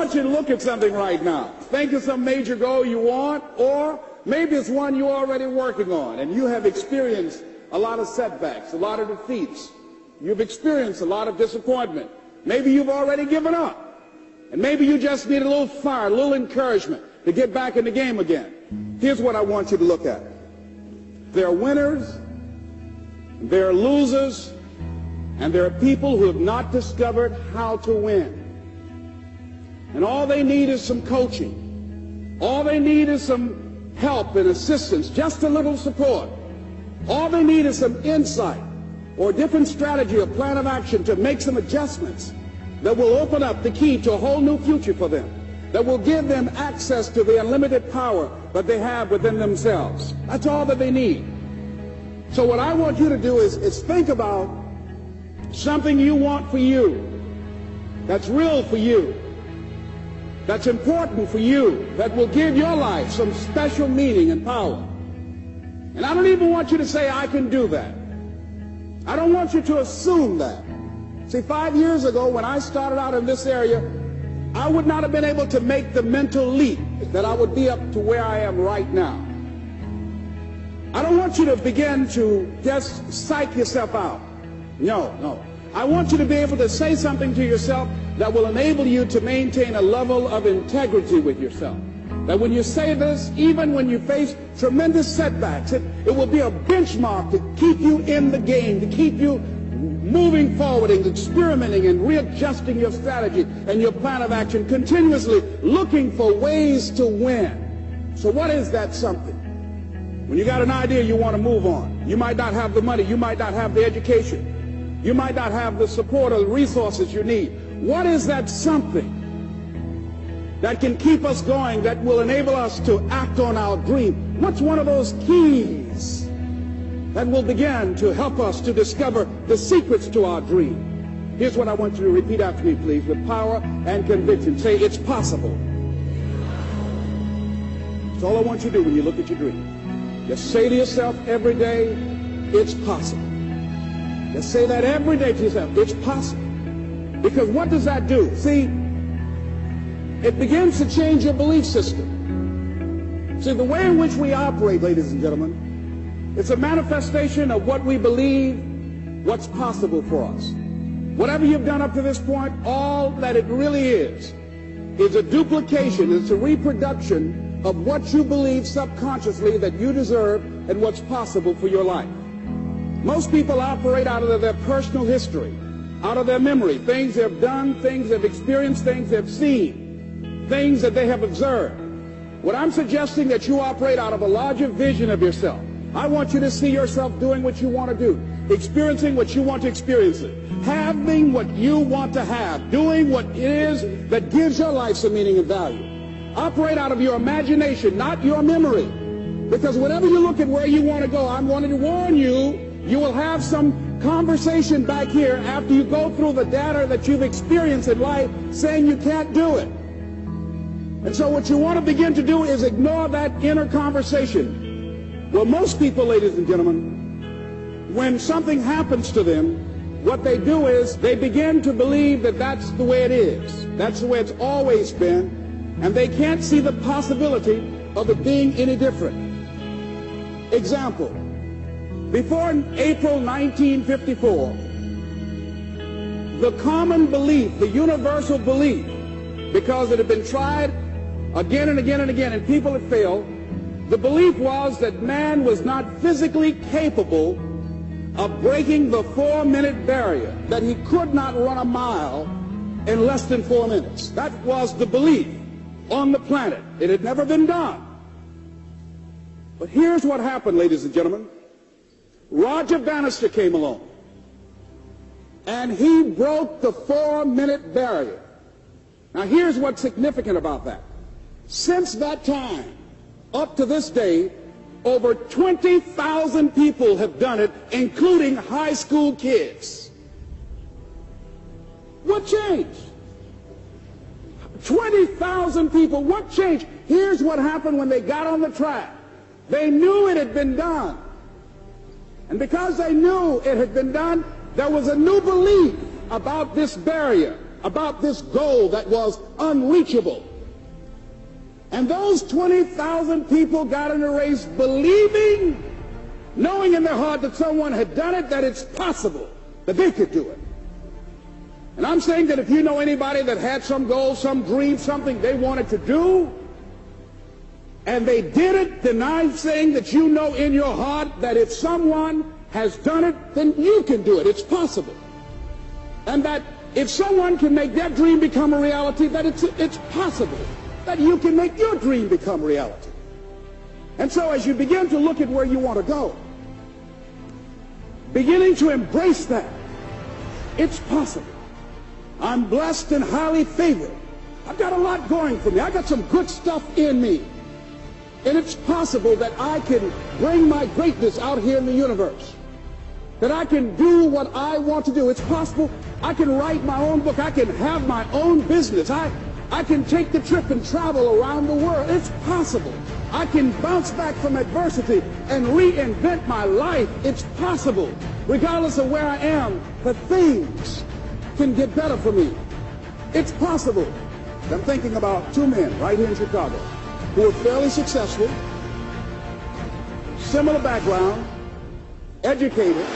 want you to look at something right now. Think of some major goal you want, or maybe it's one you're already working on, and you have experienced a lot of setbacks, a lot of defeats. You've experienced a lot of disappointment. Maybe you've already given up, and maybe you just need a little fire, a little encouragement to get back in the game again. Here's what I want you to look at. There are winners, there are losers, and there are people who have not discovered how to win. And all they need is some coaching. All they need is some help and assistance, just a little support. All they need is some insight or a different strategy or plan of action to make some adjustments that will open up the key to a whole new future for them, that will give them access to the unlimited power that they have within themselves. That's all that they need. So what I want you to do is think about something you want for you, that's real for you, that's important for you, that will give your life some special meaning and power. And I don't even want you to say, I can do that. I don't want you to assume that. See, 5 years ago when I started out in this area, I would not have been able to make the mental leap that I would be up to where I am right now. I don't want you to begin to just psych yourself out. No. I want you to be able to say something to yourself that will enable you to maintain a level of integrity with yourself. That when you say this, even when you face tremendous setbacks, it will be a benchmark to keep you in the game, to keep you moving forward and experimenting and readjusting your strategy and your plan of action, continuously looking for ways to win. So what is that something? When you got an idea you want to move on, you might not have the money, you might not have the education, you might not have the support or the resources you need. What is that something that can keep us going, that will enable us to act on our dream? What's one of those keys that will begin to help us to discover the secrets to our dream? Here's what I want you to repeat after me, please, with power and conviction. Say, it's possible. That's all I want you to do when you look at your dream. Just say to yourself every day, it's possible. Just say that every day to yourself, it's possible. Because what does that do? See, it begins to change your belief system. See, the way in which we operate, ladies and gentlemen, it's a manifestation of what we believe, what's possible for us. Whatever you've done up to this point, all that it really is a duplication, it's a reproduction of what you believe subconsciously that you deserve and what's possible for your life. Most people operate out of their personal history, out of their memory, things they've done, things they've experienced, things they've seen, things that they have observed. What I'm suggesting that you operate out of a larger vision of yourself. I want you to see yourself doing what you want to do, experiencing what you want to experience, having what you want to have, doing what it is that gives your life some meaning and value. Operate out of your imagination, not your memory. Because whenever you look at where you want to go, I'm wanting to warn you, you will have some conversation back here after you go through the data that you've experienced in life saying you can't do it. And so what you want to begin to do is ignore that inner conversation. Well, most people, ladies and gentlemen, when something happens to them, what they do is they begin to believe that that's the way it is. That's the way it's always been. And they can't see the possibility of it being any different. Example, before April 1954, the common belief, the universal belief, because it had been tried again and again and again and people had failed, the belief was that man was not physically capable of breaking the 4-minute barrier, that he could not run a mile in less than 4 minutes. That was the belief on the planet. It had never been done. But here's what happened, ladies and gentlemen. Roger Bannister came along, and he broke the 4-minute barrier. Now here's what's significant about that. Since that time, up to this day, over 20,000 people have done it, including high school kids. What changed? 20,000 people. What changed? Here's what happened when they got on the track. They knew it had been done. And because they knew it had been done, there was a new belief about this barrier. about this goal that was unreachable. And those 20,000 people got in a race believing, knowing in their heart that someone had done it, that it's possible that they could do it. And I'm saying that if you know anybody that had some goal, some dream, something they wanted to do, and they did it, then I'm saying that you know in your heart that if someone has done it, then you can do it. It's possible. And that if someone can make their dream become a reality, that it's possible that you can make your dream become reality. And so as you begin to look at where you want to go, beginning to embrace that, it's possible. I'm blessed and highly favored. I've got a lot going for me. I got some good stuff in me. And it's possible that I can bring my greatness out here in the universe. That I can do what I want to do. It's possible I can write my own book. I can have my own business. I can take the trip and travel around the world. It's possible. I can bounce back from adversity and reinvent my life. It's possible. Regardless of where I am, that things can get better for me. It's possible. I'm thinking about two men right here in Chicago who were fairly successful, similar background, educated.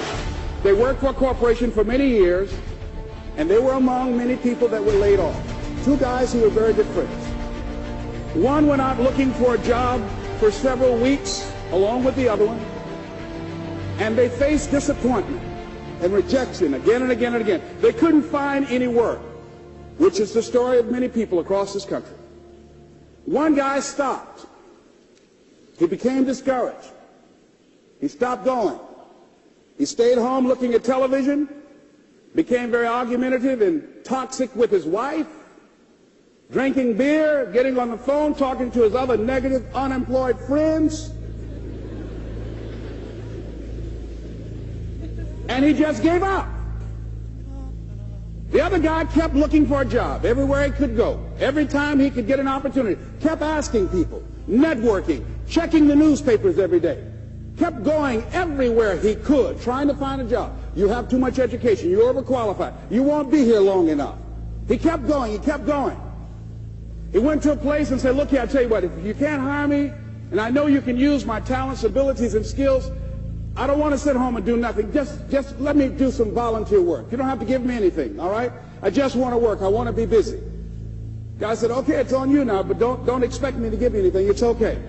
They worked for a corporation for many years, and they were among many people that were laid off. Two guys who were very good friends. One went out looking for a job for several weeks along with the other one, and they faced disappointment and rejection again and again and again. They couldn't find any work, which is the story of many people across this country. One guy stopped. He became discouraged. He stopped going. He stayed home looking at television, became very argumentative and toxic with his wife, drinking beer, getting on the phone, talking to his other negative, unemployed friends. And he just gave up. The other guy kept looking for a job everywhere he could go. Every time he could get an opportunity, kept asking people, networking, checking the newspapers every day. Kept going everywhere he could, trying to find a job. You have too much education. You're overqualified. You won't be here long enough. He kept going. He kept going. He went to a place and said, look here, I'll tell you what, if you can't hire me, and I know you can use my talents, abilities, and skills, I don't want to sit home and do nothing. Just let me do some volunteer work. You don't have to give me anything, all right? I just want to work. I want to be busy. Guy said, okay, it's on you now, but don't expect me to give you anything. It's okay.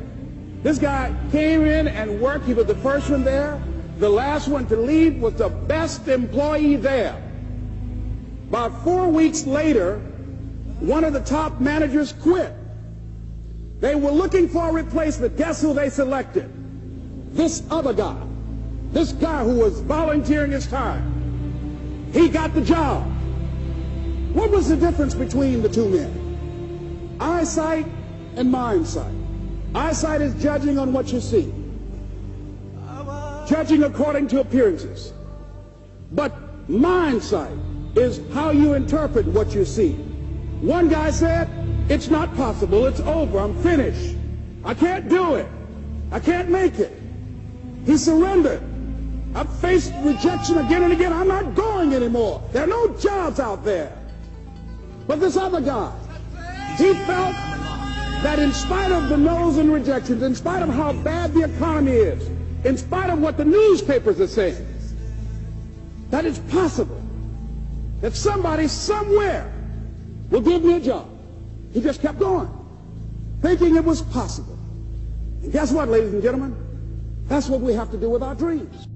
This guy came in and worked. He was the first one there. The last one to leave was the best employee there. About 4 weeks later, one of the top managers quit. They were looking for a replacement. Guess who they selected? This other guy. This guy who was volunteering his time. He got the job. What was the difference between the two men? Eyesight and mindsight. Eyesight is judging on what you see, judging according to appearances. But mindsight is how you interpret what you see. One guy said, it's not possible, it's over, I'm finished. I can't do it. I can't make it. He surrendered. I've faced rejection again and again. I'm not going anymore. There are no jobs out there. But this other guy, he felt that in spite of the no's and rejections, in spite of how bad the economy is, in spite of what the newspapers are saying, that it's possible that somebody somewhere will give me a job. He just kept going, thinking it was possible. And guess what, ladies and gentlemen? That's what we have to do with our dreams.